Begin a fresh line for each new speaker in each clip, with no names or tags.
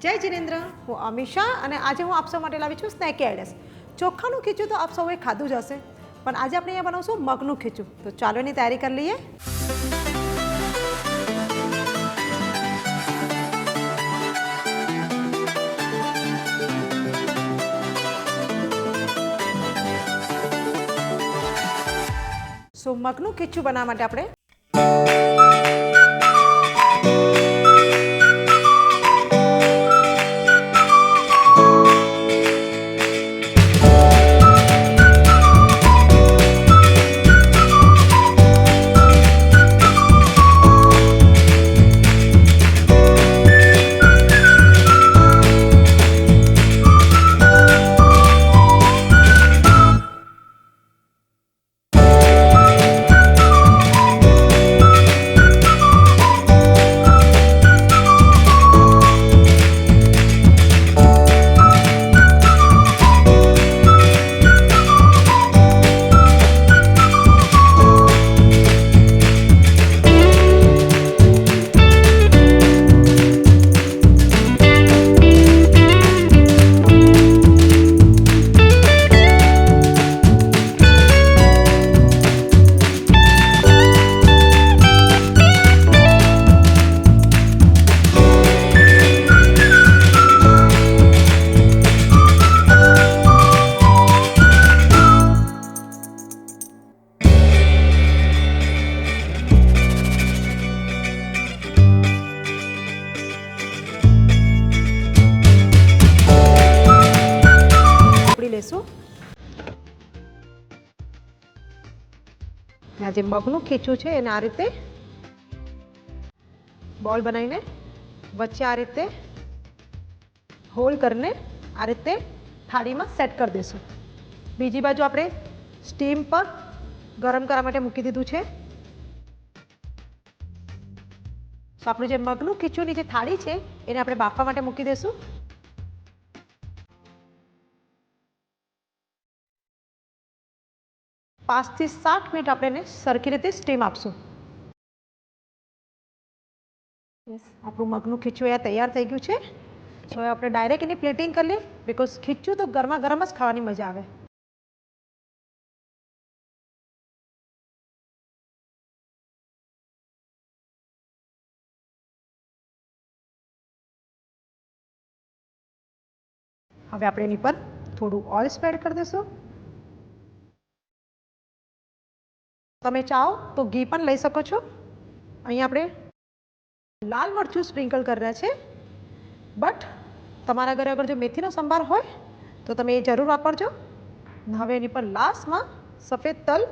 જય જિનેન્દ્ર, હું અમીષા અને આજે હું આપ સૌ માટે લાવી છું સ્નેકી આઈડિયાસ. ચોખાનું ખીચું તો આપ સૌએ ખાધું જ હશે, પણ આજે આપણે અહીંયા બનાવશું મગનું ખીચું. તો ચાલો એની તૈયારી કરી લઈએ. મગનું ખીચું બનાવવા માટે આપણે લેશું. આ જે મગનું ખીચું છે એને આ રીતે બોલ બનાવીને વચ્ચે આ રીતે હોલ કરીને આ રીતે થાળીમાં સેટ કરી દઈશું. બીજી બાજુ આપણે સ્ટીમ પર ગરમ કરવા માટે મૂકી દીધું છે. તો આપણું જે મગનું ખીચુંની જે થાળી છે એને આપણે બાફવા માટે મૂકી દઈશું. 5 થી 7 મિનિટ આપણે એને સરખી રીતે સ્ટીમ આપશું. આપણું મગનું ખીચું અહીંયા તૈયાર થઈ ગયું છે. તો હવે આપણે ડાયરેક્ટ એની પ્લેટિંગ કરી લઈએ, બિકોઝ ખીચું તો ગરમા ગરમ જ ખાવાની મજા આવે. હવે આપણે એની પર થોડું ઓઇલ સ્પ્રેડ કરી દઈશું. તમે ચાહો તો ઘી પણ લઈ શકો છો. અહીં આપણે લાલ મરચું સ્પ્રિંકલ કરી રહ્યા છે, બટ તમારા ઘરે અગર જો મેથીનો સંભાર હોય તો તમે એ જરૂર વાપરજો. હવે એની પર લાસ્ટમાં સફેદ તલ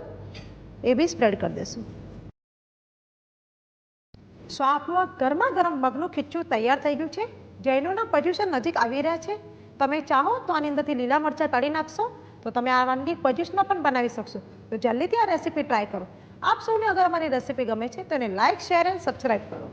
એ બી સ્પ્રેડ કરી દઈશું. સો આપણું આ ગરમા ગરમ મગનું ખીચું તૈયાર થઈ ગયું છે. જૈનોના પર્યુષણ નજીક આવી રહ્યા છે. તમે ચાહો તો આની અંદરથી લીલા મરચાં તળી નાખશો તો તમે આ વાનગી પર્યુષણમાં પણ બનાવી શકશો. તો જલ્દીથી આ રેસીપી ટ્રાય કરો. આપ સૌને અગર અમારી રેસીપી ગમે છે તો એને લાઇક, શેર એન્ડ સબસ્ક્રાઈબ કરો.